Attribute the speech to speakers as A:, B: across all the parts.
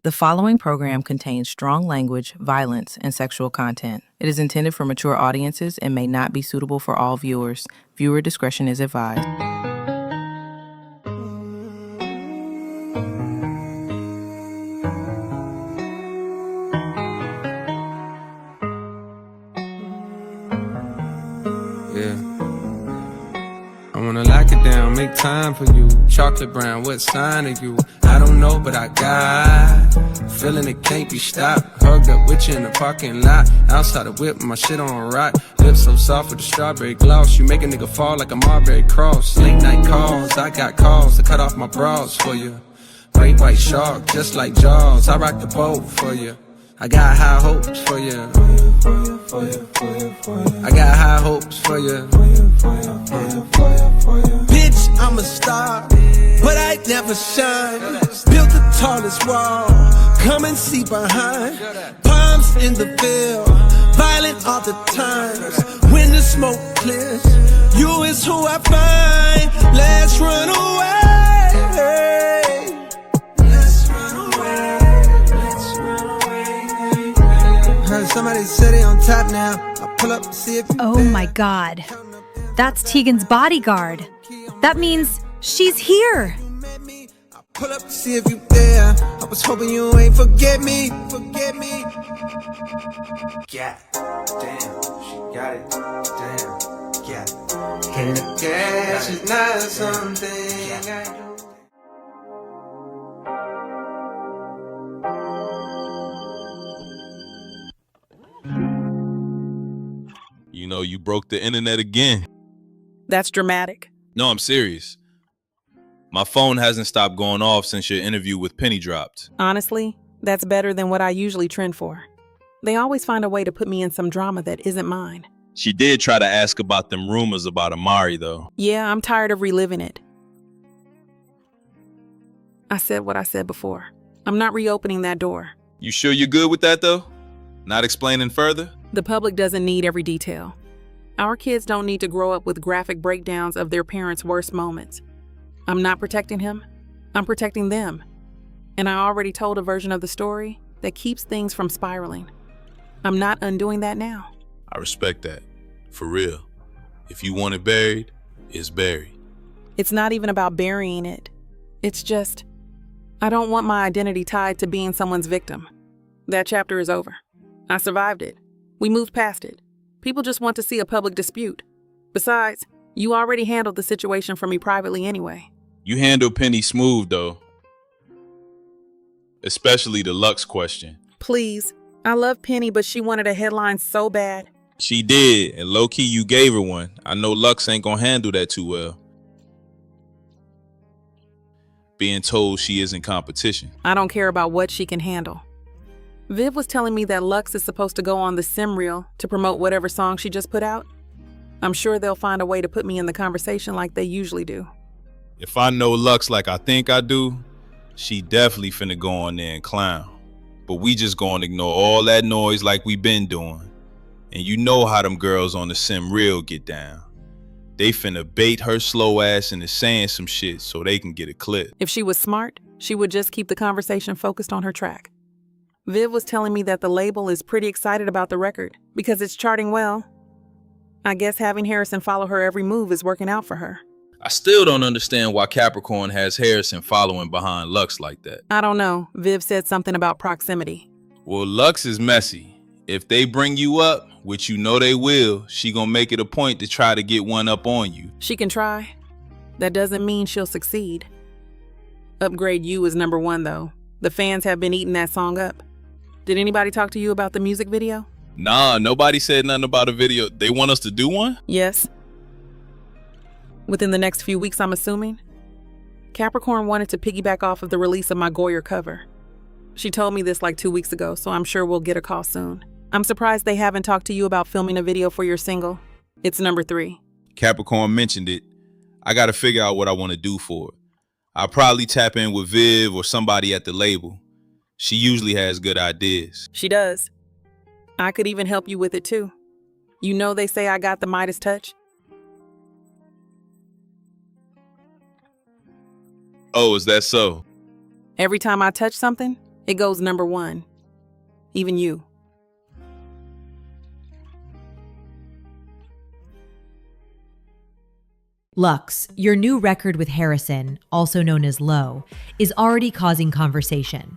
A: The following program contains strong language, violence, and sexual content. It is intended for mature audiences and may not be suitable for all viewers. Viewer discretion is advised.
B: I wanna lock it down, make time for you. Chocolate brown, what sign are you? I don't know, but I got feeling it can't be stopped. Hugged up with you in the parking lot. Outside the whip, my shit on rock. Lips so soft with the strawberry gloss. You make a nigga fall like a Marbury cross. Late night calls, I got calls to cut off my bras for you. Great white shark, just like Jaws. I rock the boat for you. I got high hopes for you. I got high hopes for you. Bitch, I'm a star, but I never shine. Built the tallest wall, come and see behind. Palms in the field, violent all the time. When the smoke clears, you is who I find. Let's run away. Somebody said they on top now. I'll pull up and see if
C: Oh my God. That's Teagan's bodyguard. That means she's here.
B: I'll pull up to see if you there. I was hoping you ain't forget me. Forget me. Yeah, damn, she got it. Damn, yeah. Can you guess it's not something I do?
D: You know, you broke the internet again.
E: That's dramatic.
D: No, I'm serious. My phone hasn't stopped going off since your interview with Penny dropped.
E: Honestly, that's better than what I usually trend for. They always find a way to put me in some drama that isn't mine.
D: She did try to ask about them rumors about Amari, though.
E: Yeah, I'm tired of reliving it. I said what I said before. I'm not reopening that door.
D: You sure you're good with that, though? Not explaining further?
E: The public doesn't need every detail. Our kids don't need to grow up with graphic breakdowns of their parents' worst moments. I'm not protecting him. I'm protecting them. And I already told a version of the story that keeps things from spiraling. I'm not undoing that now.
D: I respect that. For real. If you want it buried, it's buried.
E: It's not even about burying it. It's just, I don't want my identity tied to being someone's victim. That chapter is over. I survived it. We moved past it. People just want to see a public dispute. Besides, you already handled the situation for me privately anyway.
D: You handled Penny smooth, though. Especially the Lux question.
E: Please. I love Penny, but she wanted a headline so bad.
D: She did, and low-key you gave her one. I know Lux ain't gonna handle that too well. Being told she isn't competition.
E: I don't care about what she can handle. Viv was telling me that Lux is supposed to go on the sim reel to promote whatever song she just put out. I'm sure they'll find a way to put me in the conversation like they usually do.
D: If I know Lux like I think I do, she definitely finna go on there and clown. But we just gonna ignore all that noise like we been doing. And you know how them girls on the sim reel get down. They finna bait her slow ass into saying some shit so they can get a clip.
E: If she was smart, she would just keep the conversation focused on her track. Viv was telling me that the label is pretty excited about the record because it's charting well. I guess having Harrison follow her every move is working out for her.
D: I still don't understand why Capricorn has Harrison following behind Lux like that.
E: I don't know. Viv said something about proximity.
D: Well, Lux is messy. If they bring you up, which you know they will, she gonna make it a point to try to get one up on you.
E: She can try. That doesn't mean she'll succeed. Upgrade You is #1 though. The fans have been eating that song up. Did anybody talk to you about the music video?
D: Nah, nobody said nothing about a video. They want us to do one?
E: Yes. Within the next few weeks, I'm assuming. Capricorn wanted to piggyback off of the release of my Goyer cover. She told me this like 2 weeks ago, so I'm sure we'll get a call soon. I'm surprised they haven't talked to you about filming a video for your single. It's #3.
D: Capricorn mentioned it. I gotta figure out what I want to do for it. I'll probably tap in with Viv or somebody at the label. She usually has good ideas.
E: She does. I could even help you with it too. You know they say I got the Midas touch?
D: Oh, is that so?
E: Every time I touch something, It goes number one. Even you.
F: Lux, your new record with Harrison, also known as Low, is already causing conversation.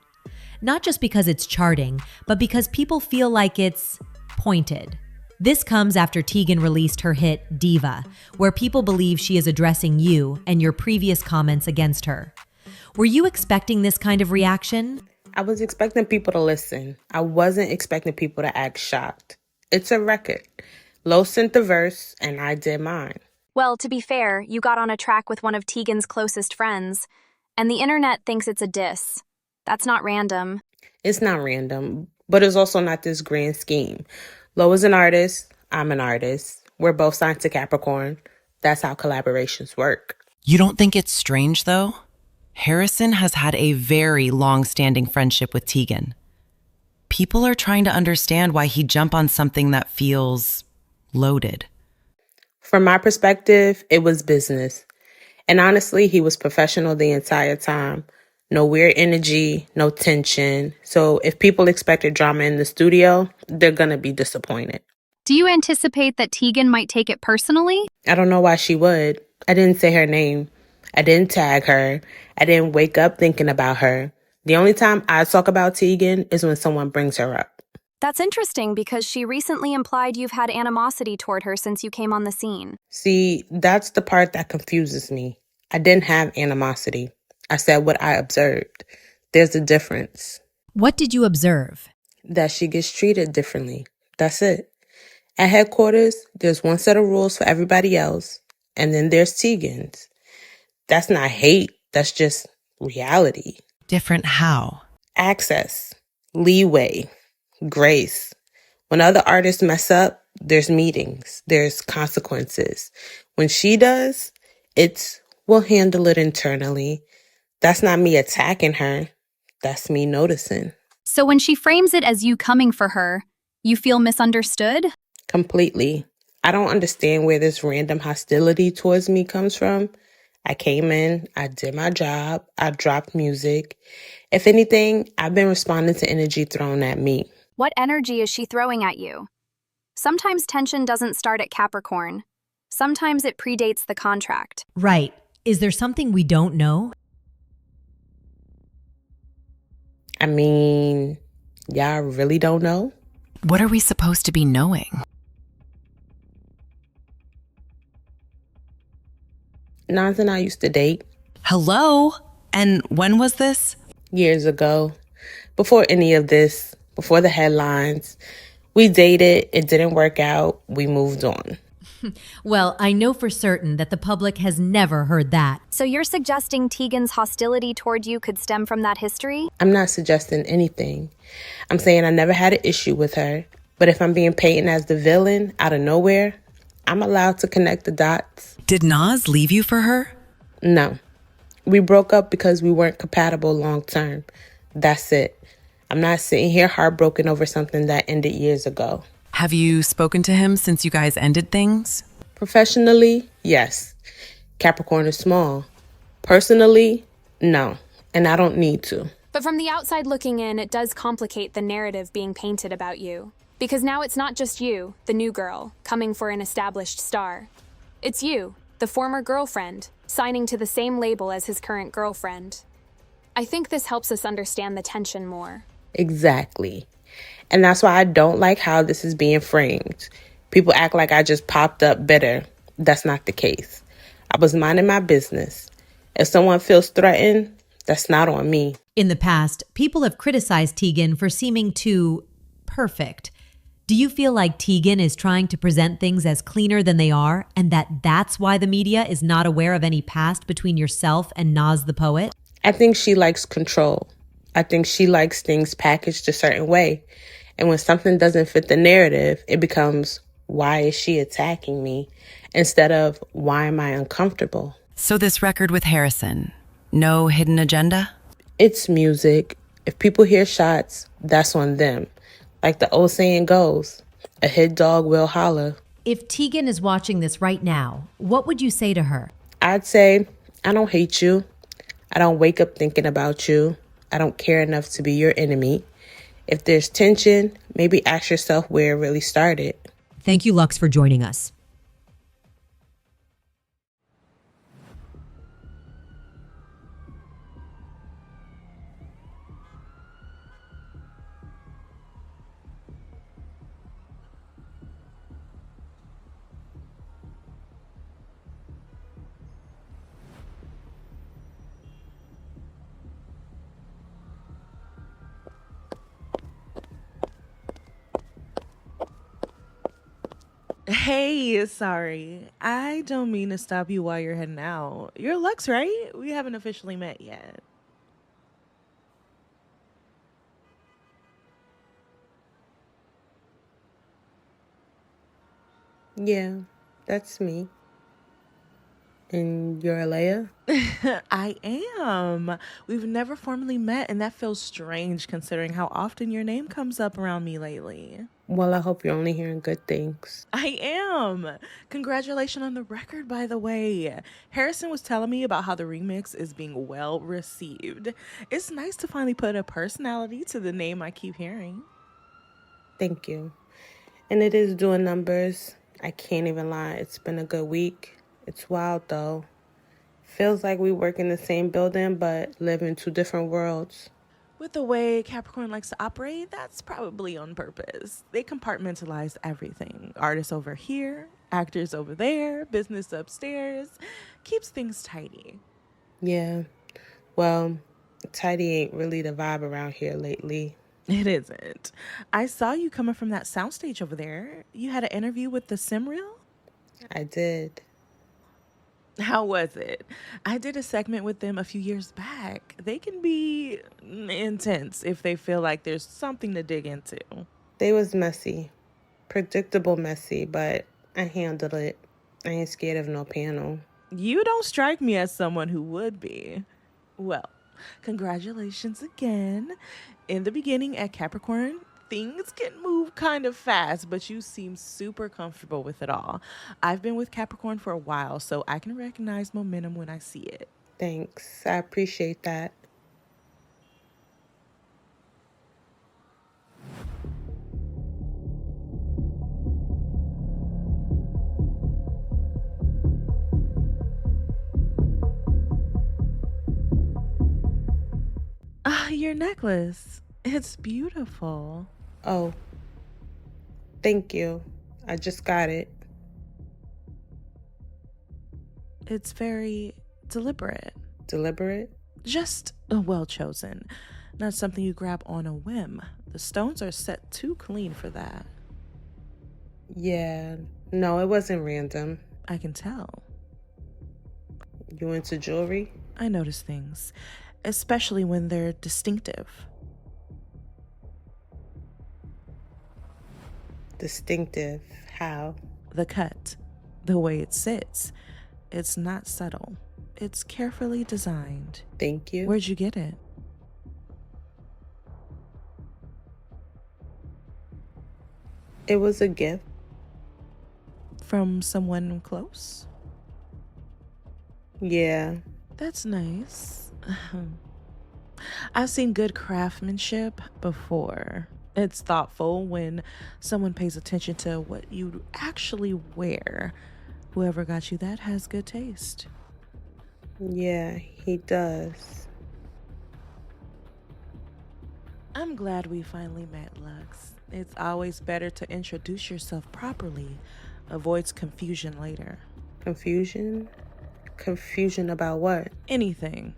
F: Not just because it's charting, but because people feel like it's pointed. This comes after Teagan released her hit Diva, where people believe she is addressing you and your previous comments against her. Were you expecting this kind of reaction?
G: I was expecting people to listen. I wasn't expecting people to act shocked. It's a record. Low sent the verse, and I did mine.
H: Well, to be fair, you got on a track with one of Teagan's closest friends, and the internet thinks it's a diss. That's not random.
G: It's not random, but it's also not this grand scheme. Low is an artist. I'm an artist. We're both signed to Capricorn. That's how collaborations work.
I: You don't think it's strange, though? Harrison has had a very long-standing friendship with Teagan. People are trying to understand why he'd jump on something that feels loaded.
G: From my perspective, it was business. And honestly, he was professional the entire time. No weird energy, no tension. So if people expected drama in the studio, they're gonna be disappointed.
H: Do you anticipate that Teagan might take it personally?
G: I don't know why she would. I didn't say her name. I didn't tag her. I didn't wake up thinking about her. The only time I talk about Teagan is when someone brings her up.
H: That's interesting because she recently implied you've had animosity toward her since you came on the scene.
G: See, that's the part that confuses me. I didn't have animosity. I said what I observed. There's a difference.
F: What did you observe?
G: That she gets treated differently. That's it. At headquarters, there's one set of rules for everybody else, and then there's Teagan's. That's not hate. That's just reality.
I: Different how?
G: Access, leeway, grace. When other artists mess up, there's meetings, there's consequences. When she does, it's, we'll handle it internally. That's not me attacking her. That's me noticing.
H: So when she frames it as you coming for her, you feel misunderstood?
G: Completely. I don't understand where this random hostility towards me comes from. I came in, I did my job, I dropped music. If anything, I've been responding to energy thrown at me.
H: What energy is she throwing at you? Sometimes tension doesn't start at Capricorn. Sometimes it predates the contract.
F: Right. Is there something we don't know?
G: I mean, y'all really don't know?
I: What are we supposed to be knowing?
G: Nas and I used to date.
I: Hello? And when was this?
G: Years ago. Before any of this, before the headlines. We dated, it didn't work out, we moved on.
F: Well, I know for certain that the public has never heard that.
H: So you're suggesting Teagan's hostility toward you could stem from that history?
G: I'm not suggesting anything. I'm saying I never had an issue with her. But if I'm being painted as the villain out of nowhere, I'm allowed to connect the dots.
I: Did Nas leave you for her?
G: No. We broke up because we weren't compatible long term. That's it. I'm not sitting here heartbroken over something that ended years ago.
I: Have you spoken to him since you guys ended things?
G: Professionally, yes. Capricorn is small. Personally, no. And I don't need to.
H: But from the outside looking in, it does complicate the narrative being painted about you. Because now it's not just you, the new girl, coming for an established star. It's you, the former girlfriend, signing to the same label as his current girlfriend. I think this helps us understand the tension more.
G: Exactly. And that's why I don't like how this is being framed. People act like I just popped up bitter. That's not the case. I was minding my business. If someone feels threatened, that's not on me.
F: In the past, people have criticized Teagan for seeming too perfect. Do you feel like Teagan is trying to present things as cleaner than they are, and that's why the media is not aware of any past between yourself and Nas the Poet?
G: I think she likes control. I think she likes things packaged a certain way. And when something doesn't fit the narrative, it becomes, why is she attacking me? Instead of, why am I uncomfortable?
I: So this record with Harrison, no hidden agenda?
G: It's music. If people hear shots, that's on them. Like the old saying goes, a hit dog will holler.
F: If Teagan is watching this right now, what would you say to her?
G: I'd say, I don't hate you. I don't wake up thinking about you. I don't care enough to be your enemy. If there's tension, maybe ask yourself where it really started.
F: Thank you, Lux, for joining us.
J: Hey, sorry. I don't mean to stop you while you're heading out. You're Lux, right? We haven't officially met yet.
G: Yeah, that's me. And you're Alea?
J: I am. We've never formally met, and that feels strange considering how often your name comes up around me lately.
G: Well, I hope you're only hearing good things.
J: I am. Congratulations on the record, by the way. Harrison was telling me about how the remix is being well received. It's nice to finally put a personality to the name I keep hearing.
G: Thank you. And it is doing numbers. I can't even lie. It's been a good week. It's wild, though. Feels like we work in the same building, but live in two different worlds.
J: With the way Capricorn likes to operate, that's probably on purpose. They compartmentalize everything. Artists over here, actors over there, business upstairs. Keeps things tidy.
G: Yeah. Well, tidy ain't really the vibe around here lately.
J: It isn't. I saw you coming from that soundstage over there. You had an interview with the Sim Reel?
G: I did.
J: How was it? I did a segment with them a few years back. They can be intense if they feel like there's something to dig into.
G: They was messy. Predictable messy, but I handled it. I ain't scared of no panel.
J: You don't strike me as someone who would be. Well, congratulations again. In the beginning at Capricorn, things can move kind of fast, but you seem super comfortable with it all. I've been with Capricorn for a while, so I can recognize momentum when I see it.
G: Thanks. I appreciate that.
J: Your necklace. It's beautiful.
G: Oh, thank you. I just got it.
J: It's very deliberate.
G: Deliberate?
J: Just well chosen. Not something you grab on a whim. The stones are set too clean for that.
G: Yeah. No, it wasn't random.
J: I can tell.
G: You into jewelry?
J: I notice things, especially when they're distinctive.
G: Distinctive? How?
J: The cut, the way it sits. It's not subtle. It's carefully designed.
G: Thank you.
J: Where'd you get it?
G: It was a gift.
J: From someone close?
G: Yeah.
J: That's nice. I've seen good craftsmanship before. It's thoughtful when someone pays attention to what you actually wear. Whoever got you that has good taste.
G: Yeah, he does.
J: I'm glad we finally met, Lux. It's always better to introduce yourself properly. Avoids confusion later.
G: Confusion? Confusion about what?
J: Anything.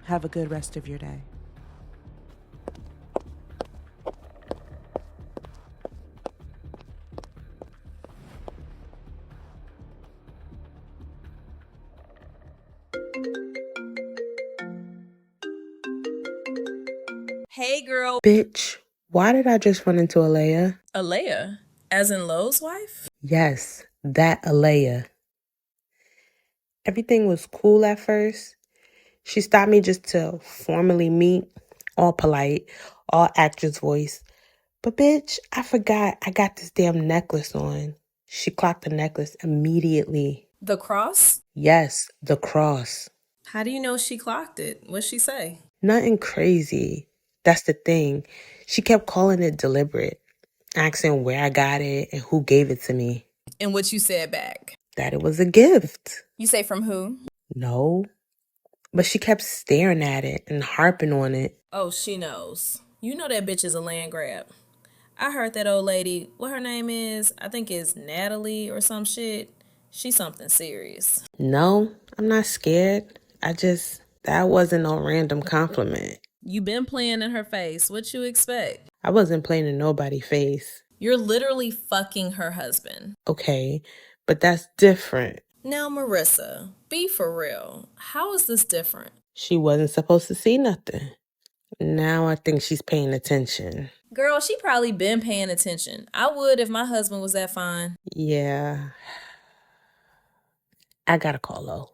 J: Have a good rest of your day.
K: Hey, girl.
G: Bitch, why did I just run into Alea?
K: Alea? As in Lowe's wife?
G: Yes, that Alea. Everything was cool at first. She stopped me just to formally meet, all polite, all actress voice. But bitch, I forgot I got this damn necklace on. She clocked the necklace immediately.
K: The cross?
G: Yes, the cross.
K: How do you know she clocked it? What'd she say?
G: Nothing crazy. That's the thing. She kept calling it deliberate, asking where I got it and who gave it to me.
K: And what you said back?
G: That it was a gift.
K: You say from who?
G: No. But she kept staring at it and harping on it.
K: Oh, she knows. You know that bitch is a land grab. I heard that old lady, what her name is, I think it's Natalie or some shit. She's something serious.
G: No, I'm not scared. That wasn't no random compliment.
K: You been playing in her face. What you expect?
G: I wasn't playing in nobody's face.
K: You're literally fucking her husband.
G: Okay, but that's different.
K: Now, Marissa, be for real. How is this different?
G: She wasn't supposed to see nothing. Now I think she's paying attention.
K: Girl, she probably been paying attention. I would if my husband was that fine.
G: Yeah. I gotta call Lo.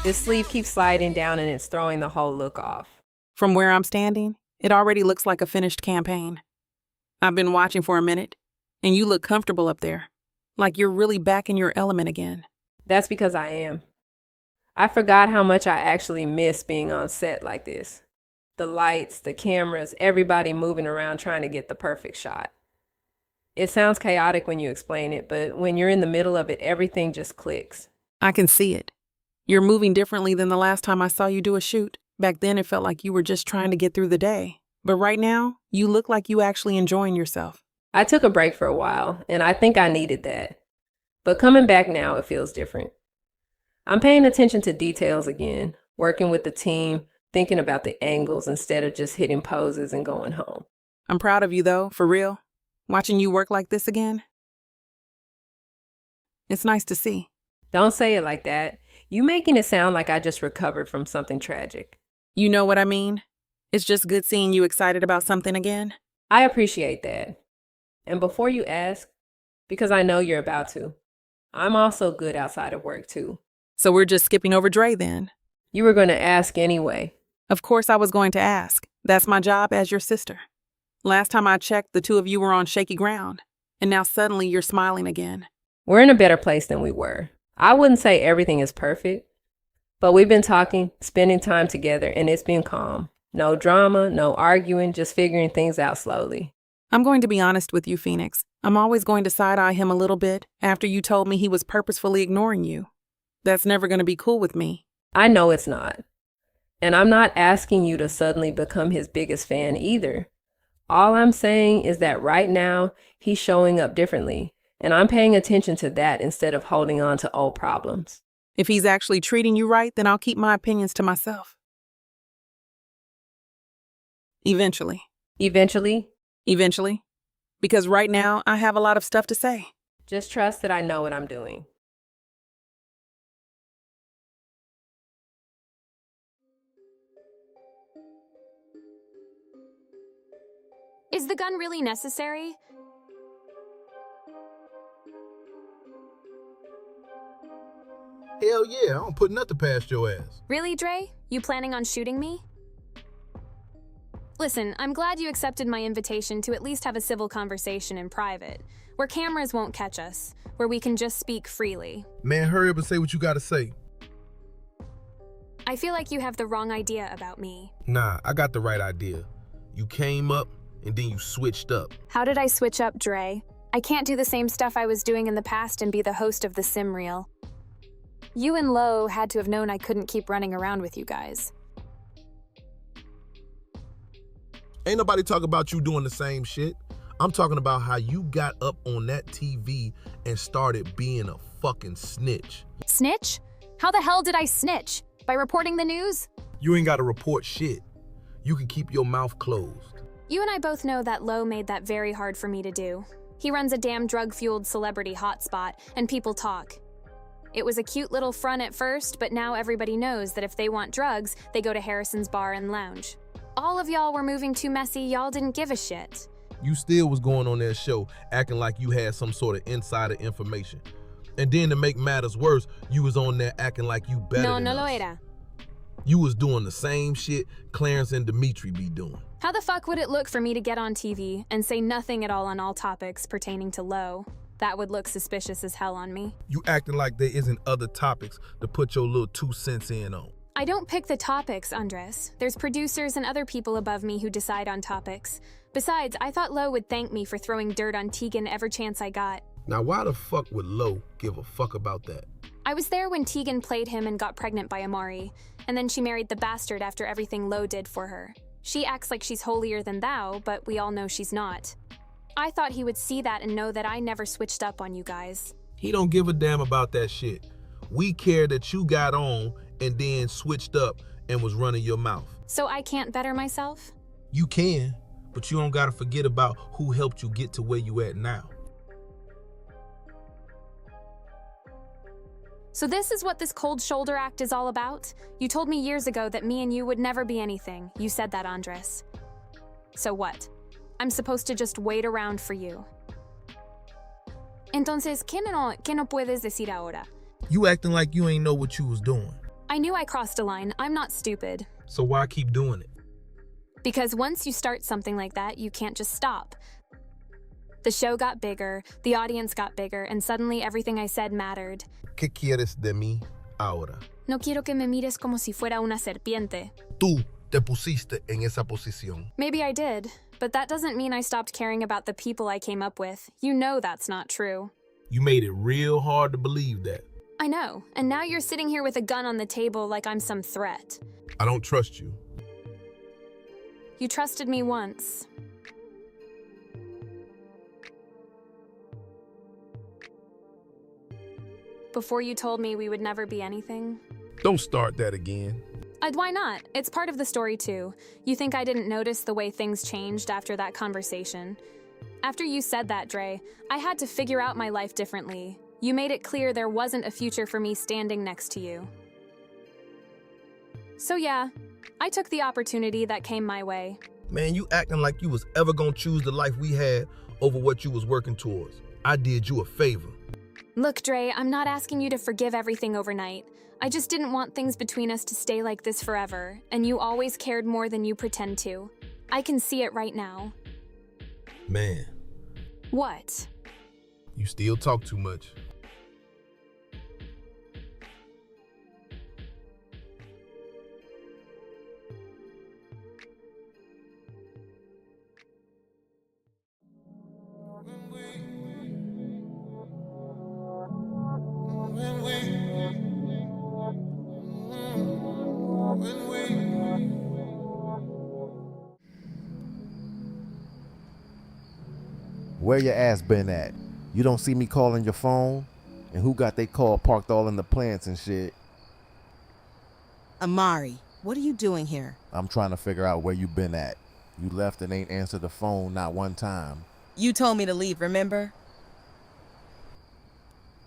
L: This sleeve keeps sliding down and it's throwing the whole look off.
E: From where I'm standing, it already looks like a finished campaign. I've been watching for a minute, and you look comfortable up there, like you're really back in your element again.
L: That's because I am. I forgot how much I actually miss being on set like this. The lights, the cameras, everybody moving around trying to get the perfect shot. It sounds chaotic when you explain it, but when you're in the middle of it, everything just clicks.
E: I can see it. You're moving differently than the last time I saw you do a shoot. Back then, it felt like you were just trying to get through the day. But right now, you look like you actually enjoying yourself.
L: I took a break for a while, and I think I needed that. But coming back now, it feels different. I'm paying attention to details again, working with the team, thinking about the angles instead of just hitting poses and going home.
E: I'm proud of you, though, for real. Watching you work like this again. It's nice to see.
L: Don't say it like that. You making it sound like I just recovered from something tragic.
E: You know what I mean? It's just good seeing you excited about something again.
L: I appreciate that. And before you ask, because I know you're about to, I'm also good outside of work too.
E: So we're just skipping over Dre then?
L: You were going to ask anyway.
E: Of course I was going to ask. That's my job as your sister. Last time I checked, the two of you were on shaky ground. And now suddenly you're smiling again.
L: We're in a better place than we were. I wouldn't say everything is perfect, but we've been talking, spending time together, and it's been calm. No drama, no arguing, just figuring things out slowly.
E: I'm going to be honest with you, Phoenix. I'm always going to side-eye him a little bit after you told me he was purposefully ignoring you. That's never going to be cool with me.
L: I know it's not. And I'm not asking you to suddenly become his biggest fan either. All I'm saying is that right now, he's showing up differently. And I'm paying attention to that instead of holding on to old problems.
E: If he's actually treating you right, then I'll keep my opinions to myself. Eventually.
L: Eventually?
E: Eventually. Because right now, I have a lot of stuff to say.
L: Just trust that I know what I'm doing.
H: Is the gun really necessary?
M: Hell yeah, I don't put nothing past your ass.
H: Really, Dre? You planning on shooting me? Listen, I'm glad you accepted my invitation to at least have a civil conversation in private, where cameras won't catch us, where we can just speak freely.
M: Man, hurry up and say what you gotta say.
H: I feel like you have the wrong idea about me.
M: Nah, I got the right idea. You came up, and then you switched up.
H: How did I switch up, Dre? I can't do the same stuff I was doing in the past and be the host of the sim reel. You and Lo had to have known I couldn't keep running around with you guys.
M: Ain't nobody talking about you doing the same shit. I'm talking about how you got up on that TV and started being a fucking snitch.
H: Snitch? How the hell did I snitch? By reporting the news?
M: You ain't gotta report shit. You can keep your mouth closed.
H: You and I both know that Lo made that very hard for me to do. He runs a damn drug-fueled celebrity hotspot, and people talk. It was a cute little front at first, but now everybody knows that if they want drugs, they go to Harrison's bar and lounge. All of y'all were moving too messy, y'all didn't give a shit.
M: You still was going on that show acting like you had some sort of insider information. And then to make matters worse, you was on there acting like you better than
H: No
M: us.
H: lo era.
M: You was doing the same shit Clarence and Dimitri be doing.
H: How the fuck would it look for me to get on TV and say nothing at all on all topics pertaining to Lo? That would look suspicious as hell on me.
M: You acting like there isn't other topics to put your little 2 cents in on.
H: I don't pick the topics, Andres. There's producers and other people above me who decide on topics. Besides, I thought Lo would thank me for throwing dirt on Teagan every chance I got.
M: Now why the fuck would Lo give a fuck about that?
H: I was there when Teagan played him and got pregnant by Amari, and then she married the bastard after everything Lo did for her. She acts like she's holier than thou, but we all know she's not. I thought he would see that and know that I never switched up on you guys.
M: He don't give a damn about that shit. We care that you got on and then switched up and was running your mouth.
H: So I can't better myself?
M: You can, but you don't gotta forget about who helped you get to where you at now.
H: So this is what this cold shoulder act is all about? You told me years ago that me and you would never be anything. You said that, Andres. So what? I'm supposed to just wait around for you. Entonces, ¿qué no puedes decir ahora?
M: You acting like you ain't know what you was doing.
H: I knew I crossed a line. I'm not stupid.
M: So why keep doing it?
H: Because once you start something like that, you can't just stop. The show got bigger, the audience got bigger, and suddenly everything I said mattered.
M: ¿Qué quieres de mí ahora?
H: No quiero que me mires como si fuera una serpiente.
M: Tú te pusiste en esa posición.
H: Maybe I did, but that doesn't mean I stopped caring about the people I came up with. You know that's not true.
M: You made it real hard to believe that.
H: I know, and now you're sitting here with a gun on the table like I'm some threat.
M: I don't trust you.
H: You trusted me once. Before you told me we would never be anything.
M: Don't start that again.
H: Why not? It's part of the story too. You think I didn't notice the way things changed after that conversation? After you said that, Dre, I had to figure out my life differently. You made it clear there wasn't a future for me standing next to you. So yeah, I took the opportunity that came my way.
M: Man, you acting like you was ever gonna choose the life we had over what you was working towards. I did you a favor.
H: Look, Dre, I'm not asking you to forgive everything overnight. I just didn't want things between us to stay like this forever, and you always cared more than you pretend to. I can see it right now.
M: Man.
H: What?
M: You still talk too much.
N: Where your ass been at? You don't see me calling your phone? And who got they car parked all in the plants and shit?
O: Amari, what are you doing here?
N: I'm trying to figure out where you been at. You left and ain't answered the phone not one time.
O: You told me to leave, remember?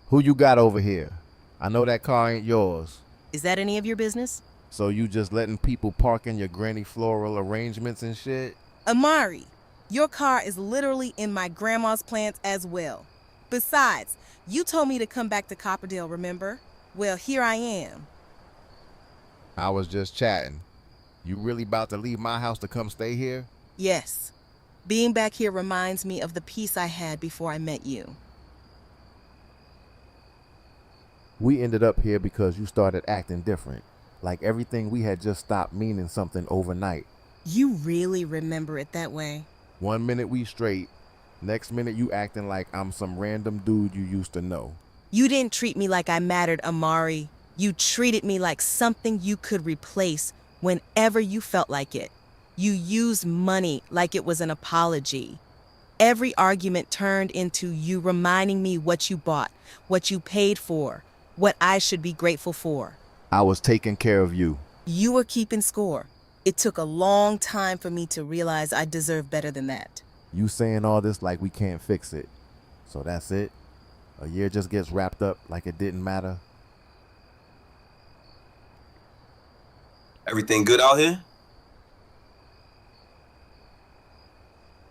N: Who you got over here? I know that car ain't yours.
O: Is that any of your business?
N: So you just letting people park in your granny floral arrangements and shit?
O: Amari, your car is literally in my grandma's plants as well. Besides, you told me to come back to Copperdale, remember? Well, here I am.
N: I was just chatting. You really about to leave my house to come stay here?
O: Yes. Being back here reminds me of the peace I had before I met you.
N: We ended up here because you started acting different. Like everything we had just stopped meaning something overnight.
O: You really remember it that way?
N: 1 minute we straight, next minute you acting like I'm some random dude you used to know.
O: You didn't treat me like I mattered, Amari. You treated me like something you could replace whenever you felt like it. You used money like it was an apology. Every argument turned into you reminding me what you bought, what you paid for, what I should be grateful for.
N: I was taking care of you.
O: You were keeping score. It took a long time for me to realize I deserve better than that.
N: You saying all this like we can't fix it. So that's it? A year just gets wrapped up like it didn't matter?
P: Everything good out here?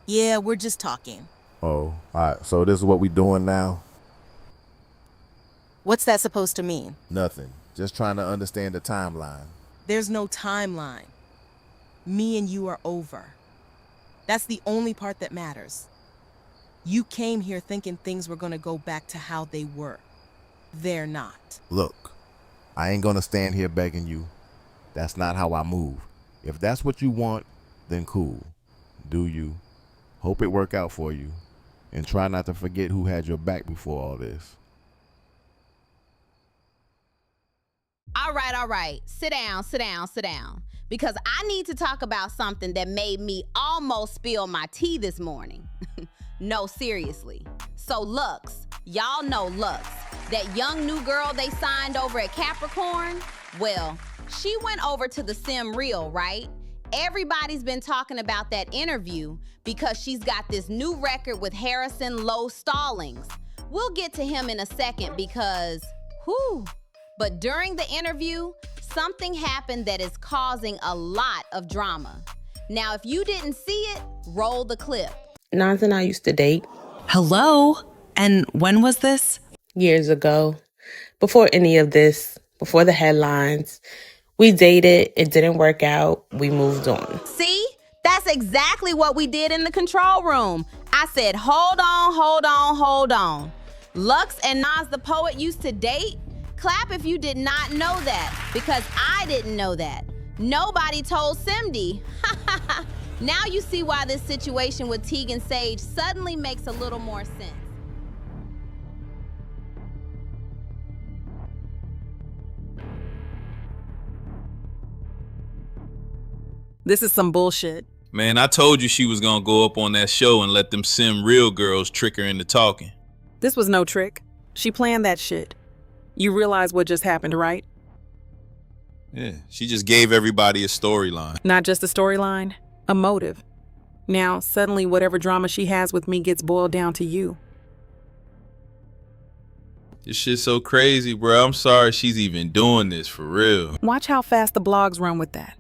O: Yeah, we're just talking.
N: Oh, alright, so this is what we doing now?
O: What's that supposed to mean?
N: Nothing. Just trying to understand the timeline.
O: There's no timeline. Me and you are over. That's the only part that matters. You came here thinking things were gonna go back to how they were. They're not.
N: Look, I ain't gonna stand here begging you. That's not how I move. If that's what you want, then cool. Do you. Hope it work out for you. And try not to forget who had your back before all this.
Q: All right. Sit down. Because I need to talk about something that made me almost spill my tea this morning. No, seriously. So Lux, y'all know Lux, that young new girl they signed over at Capricorn? Well, she went over to the Sim Reel, right? Everybody's been talking about that interview because she's got this new record with Harrison Low Stallings. We'll get to him in a second because, whew. But during the interview, something happened that is causing a lot of drama. Now, if you didn't see it, roll the clip.
G: Nas and I used to date.
I: Hello? And when was this?
G: Years ago. Before any of this, before the headlines. We dated, it didn't work out, we moved on.
Q: See? That's exactly what we did in the control room. I said, hold on. Lux and Nas the Poet used to date? Clap if you did not know that, because I didn't know that. Nobody told Simdi. Now you see why this situation with Teagan Saige suddenly makes a little more sense.
E: This is some bullshit.
D: Man, I told you she was gonna go up on that show and let them Sim Real girls trick her into talking.
E: This was no trick. She planned that shit. You realize what just happened, right?
D: Yeah, she just gave everybody a storyline.
E: Not just a storyline, a motive. Now, suddenly whatever drama she has with me gets boiled down to you.
D: This shit's so crazy, bro. I'm sorry she's even doing this, for real.
E: Watch how fast the blogs run with that.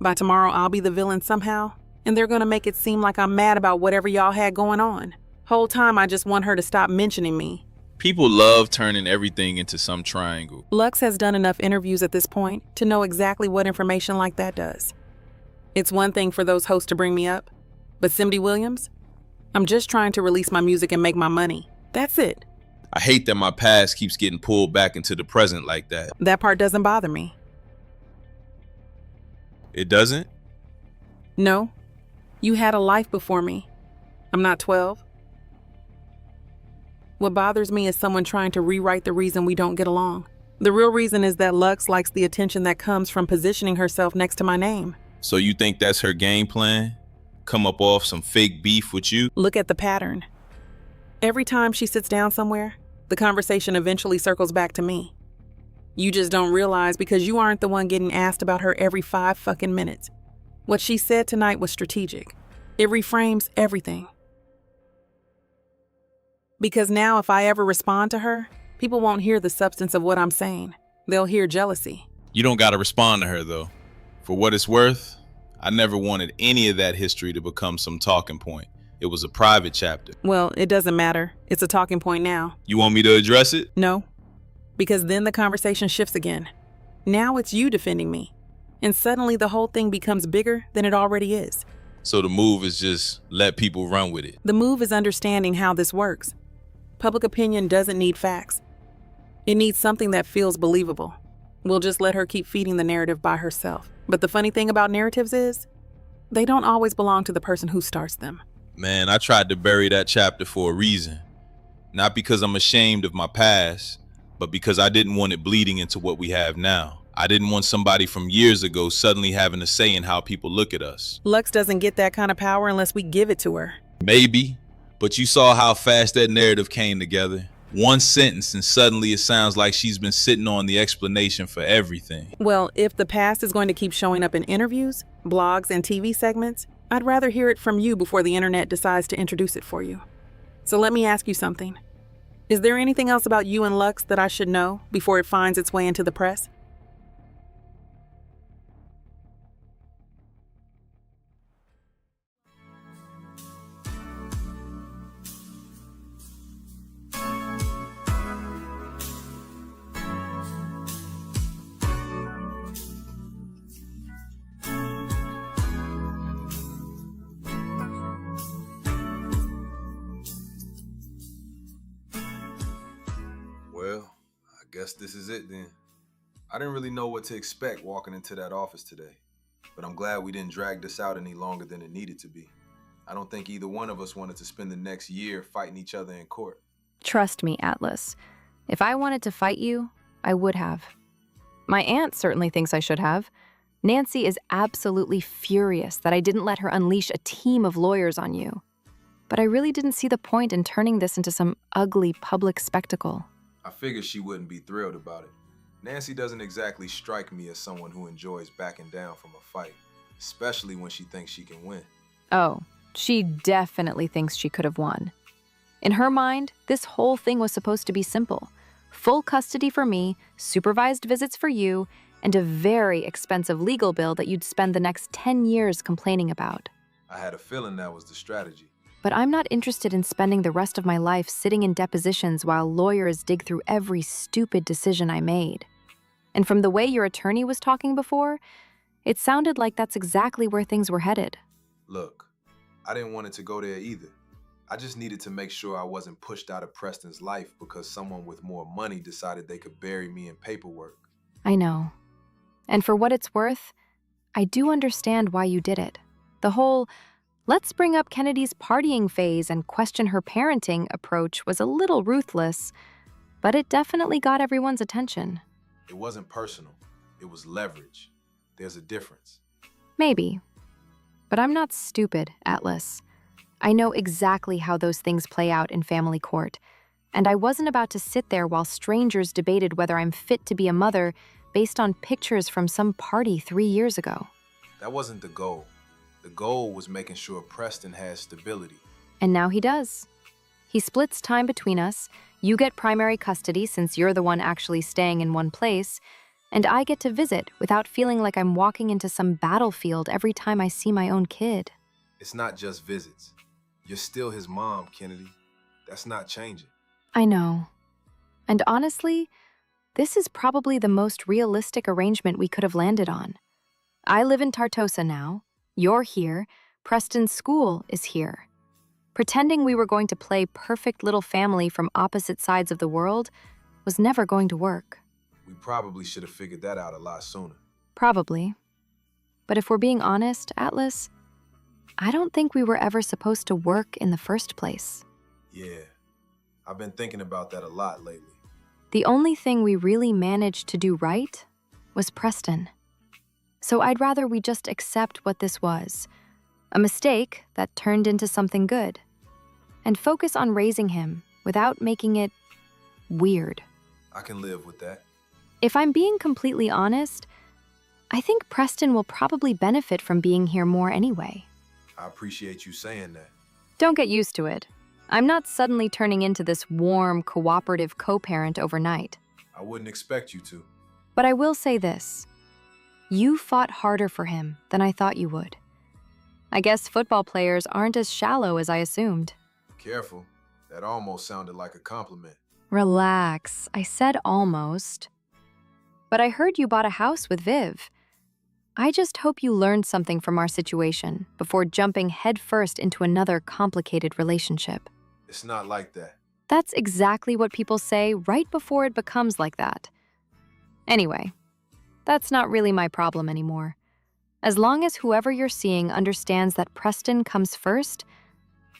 E: By tomorrow, I'll be the villain somehow, and they're gonna make it seem like I'm mad about whatever y'all had going on. Whole time, I just want her to stop mentioning me.
D: People love turning everything into some triangle.
E: Lux has done enough interviews at this point to know exactly what information like that does. It's one thing for those hosts to bring me up, but Simdi Williams? I'm just trying to release my music and make my money. That's it.
D: I hate that my past keeps getting pulled back into the present like that.
E: That part doesn't bother me.
D: It doesn't?
E: No. You had a life before me. I'm not 12. What bothers me is someone trying to rewrite the reason we don't get along. The real reason is that Lux likes the attention that comes from positioning herself next to my name.
D: So you think that's her game plan? Come up off some fake beef with you?
E: Look at the pattern. Every time she sits down somewhere, the conversation eventually circles back to me. You just don't realize because you aren't the one getting asked about her every 5 fucking minutes. What she said tonight was strategic. It reframes everything. Because now if I ever respond to her, people won't hear the substance of what I'm saying. They'll hear jealousy.
D: You don't gotta respond to her though. For what it's worth, I never wanted any of that history to become some talking point. It was a private chapter.
E: Well, it doesn't matter. It's a talking point now.
D: You want me to address it?
E: No. Because then the conversation shifts again. Now it's you defending me. And suddenly the whole thing becomes bigger than it already is.
D: So the move is just let people run with it.
E: The move is understanding how this works. Public opinion doesn't need facts. It needs something that feels believable. We'll just let her keep feeding the narrative by herself. But the funny thing about narratives is, they don't always belong to the person who starts them.
D: Man, I tried to bury that chapter for a reason. Not because I'm ashamed of my past, but because I didn't want it bleeding into what we have now. I didn't want somebody from years ago suddenly having a say in how people look at us.
E: Lux doesn't get that kind of power unless we give it to her.
D: Maybe, but you saw how fast that narrative came together. One sentence and suddenly it sounds like she's been sitting on the explanation for everything.
E: Well, if the past is going to keep showing up in interviews, blogs, and TV segments, I'd rather hear it from you before the internet decides to introduce it for you. So let me ask you something. Is there anything else about you and Lux that I should know before it finds its way into the press?
P: Well, I guess this is it then. I didn't really know what to expect walking into that office today, but I'm glad we didn't drag this out any longer than it needed to be. I don't think either one of us wanted to spend the next year fighting each other in court.
R: Trust me, Atlas. If I wanted to fight you, I would have. My aunt certainly thinks I should have. Nancy is absolutely furious that I didn't let her unleash a team of lawyers on you. But I really didn't see the point in turning this into some ugly public spectacle.
P: I figured she wouldn't be thrilled about it. Nancy doesn't exactly strike me as someone who enjoys backing down from a fight, especially when she thinks she can win.
R: Oh, she definitely thinks she could have won. In her mind, this whole thing was supposed to be simple. Full custody for me, supervised visits for you, and a very expensive legal bill that you'd spend the next 10 years complaining about.
P: I had a feeling that was the strategy.
R: But I'm not interested in spending the rest of my life sitting in depositions while lawyers dig through every stupid decision I made. And from the way your attorney was talking before, it sounded like that's exactly where things were headed.
P: Look, I didn't want it to go there either. I just needed to make sure I wasn't pushed out of Preston's life because someone with more money decided they could bury me in paperwork.
R: I know. And for what it's worth, I do understand why you did it. The whole, let's bring up Kennedy's partying phase and question her parenting approach was a little ruthless, but it definitely got everyone's attention.
P: It wasn't personal. It was leverage. There's a difference.
R: Maybe. But I'm not stupid, Atlas. I know exactly how those things play out in family court, and I wasn't about to sit there while strangers debated whether I'm fit to be a mother based on pictures from some party 3 years ago.
P: That wasn't the goal. The goal was making sure Preston has stability.
R: And now he does. He splits time between us, you get primary custody since you're the one actually staying in one place, and I get to visit without feeling like I'm walking into some battlefield every time I see my own kid.
P: It's not just visits. You're still his mom, Kennedy. That's not changing.
R: I know. And honestly, this is probably the most realistic arrangement we could have landed on. I live in Tartosa now. You're here. Preston's school is here. Pretending we were going to play perfect little family from opposite sides of the world was never going to work.
P: We probably should have figured that out a lot sooner.
R: Probably. But if we're being honest, Atlas, I don't think we were ever supposed to work in the first place.
P: Yeah, I've been thinking about that a lot lately.
R: The only thing we really managed to do right was Preston. So I'd rather we just accept what this was, a mistake that turned into something good, and focus on raising him without making it weird.
P: I can live with that.
R: If I'm being completely honest, I think Preston will probably benefit from being here more anyway.
P: I appreciate you saying that.
R: Don't get used to it. I'm not suddenly turning into this warm, cooperative co-parent overnight.
P: I wouldn't expect you to.
R: But I will say this. You fought harder for him than I thought you would. I guess football players aren't as shallow as I assumed.
P: Careful. That almost sounded like a compliment.
R: Relax. I said almost. But I heard you bought a house with Viv. I just hope you learned something from our situation before jumping headfirst into another complicated relationship.
M: It's not like that.
R: That's exactly what people say right before it becomes like that. Anyway, that's not really my problem anymore. As long as whoever you're seeing understands that Preston comes first,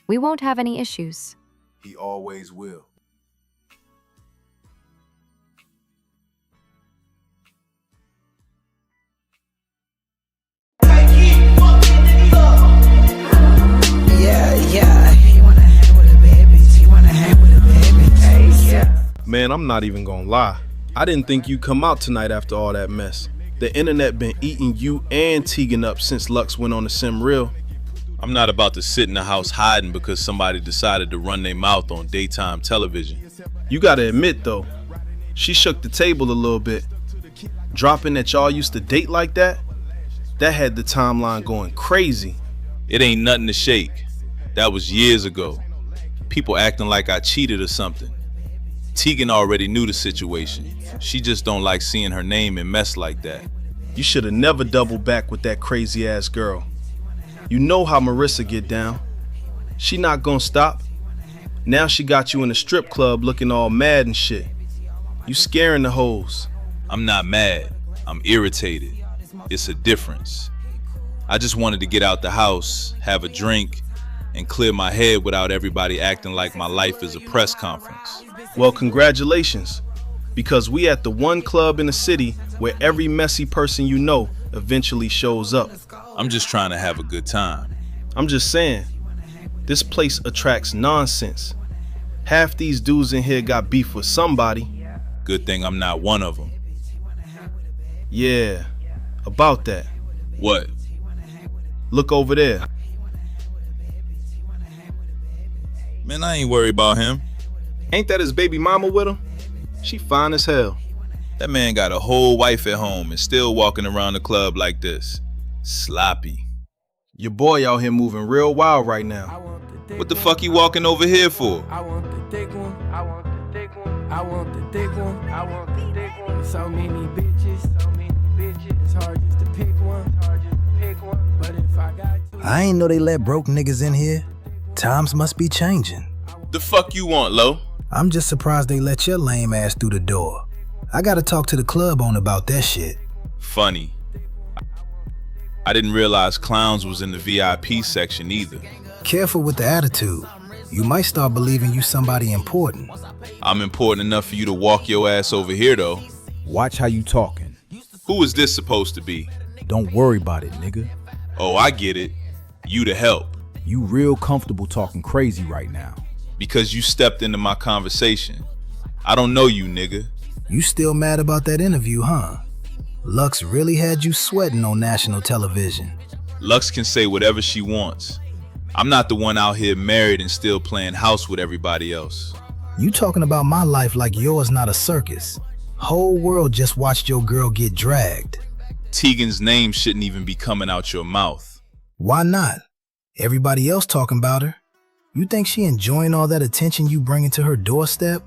R: we won't have any issues.
M: He always will.
S: Man, I'm not even gonna lie. I didn't think you'd come out tonight after all that mess. The internet been eating you and Teagan up since Lux went on the sim reel.
D: I'm not about to sit in the house hiding because somebody decided to run their mouth on daytime television.
S: You gotta admit though, she shook the table a little bit. Dropping that y'all used to date like that had the timeline going crazy.
D: It ain't nothing to shake. That was years ago. People acting like I cheated or something. Teagan already knew the situation. She just don't like seeing her name in mess like that.
S: You should have never doubled back with that crazy ass girl. You know how Marissa get down. She not gonna stop. Now she got you in a strip club looking all mad and shit. You scaring the hoes.
D: I'm not mad. I'm irritated. It's a difference. I just wanted to get out the house, have a drink, and clear my head without everybody acting like my life is a press conference.
S: Well, congratulations, because we at the one club in the city where every messy person you know eventually shows up.
D: I'm just trying to have a good time.
S: I'm just saying, this place attracts nonsense. Half these dudes in here got beef with somebody.
D: Good thing I'm not one of them.
S: Yeah, about that.
D: What?
S: Look over there.
D: Man, I ain't worried about him.
S: Ain't that his baby mama with him? She fine as hell.
D: That man got a whole wife at home and still walking around the club like this. Sloppy.
S: Your boy out here moving real wild right now.
D: What the fuck you walking over here for?
B: I want the thick one, I want the thick one, I want the thick one, I want the thick one. So many bitches, it's hard just to pick one, but if I got to.
T: I ain't know they let broke niggas in here. Times must be changing.
D: The fuck you want, Lo?
T: I'm just surprised they let your lame ass through the door. I gotta talk to the club on about that shit.
D: Funny. I didn't realize clowns was in the VIP section either.
T: Careful with the attitude. You might start believing you somebody important.
D: I'm important enough for you to walk your ass over here, though.
T: Watch how you talking.
D: Who is this supposed to be?
T: Don't worry about it, nigga.
D: Oh, I get it. You to help.
T: You real comfortable talking crazy right now.
D: Because you stepped into my conversation. I don't know you, nigga.
T: You still mad about that interview, huh? Lux really had you sweating on national television.
D: Lux can say whatever she wants. I'm not the one out here married and still playing house with everybody else.
T: You talking about my life like yours not a circus. Whole world just watched your girl get dragged.
D: Teagan's name shouldn't even be coming out your mouth.
T: Why not? Everybody else talking about her. You think she enjoying all that attention you bringing to her doorstep?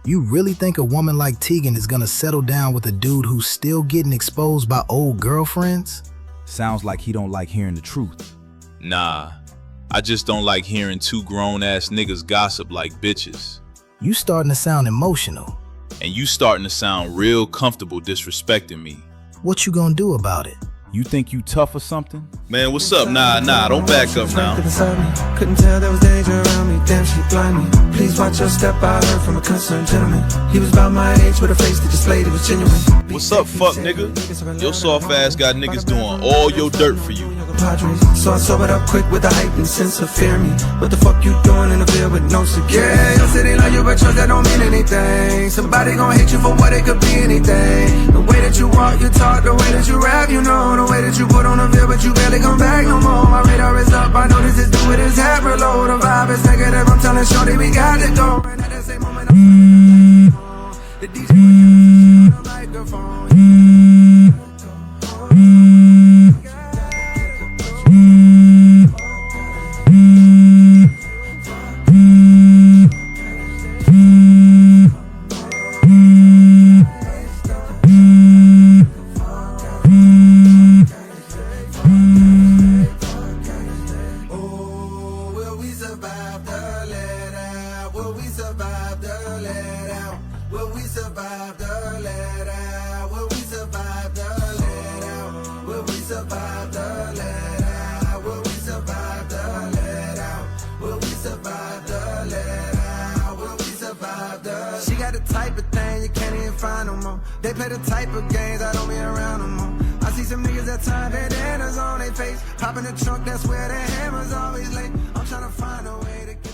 T: You really think a woman like Teagan is gonna settle down with a dude who's still getting exposed by old girlfriends? Sounds like he don't like hearing the truth.
D: Nah, I just don't like hearing two grown-ass niggas gossip like bitches.
T: You starting to sound emotional.
D: And you starting to sound real comfortable disrespecting me.
T: What you gonna do about it?
S: You think you tough or something?
D: Man, what's up? Nah, don't back up now.
B: Couldn't tell there was danger around me, damn she blind me. Please watch your step, I heard from a concerned gentleman. He was about my age with a face that displayed it was genuine.
D: What's up, fuck nigga? Your soft ass got niggas doing all your dirt for you.
B: So I sobered up quick with a heightened sense of fear me. What the fuck you doing in the field with no security? Yeah, your city like you, but yours that don't mean anything. Somebody gon' hate you for what it could be anything. The way that you walk, you talk, the way that you rap, you know. The way that you put on the field, but you barely come back no more. My radar is up, I know this is due with his hat reload. The vibe is negative, I'm telling shorty we got it though. And at the same moment, I'm the DJ on the microphone. She got the type of thing you can't even find no more. They play the type of games I don't be around no more. I see some niggas that tie bandanas on their face, pop in the trunk, that's where the hammer's always late. I'm trying to find a way to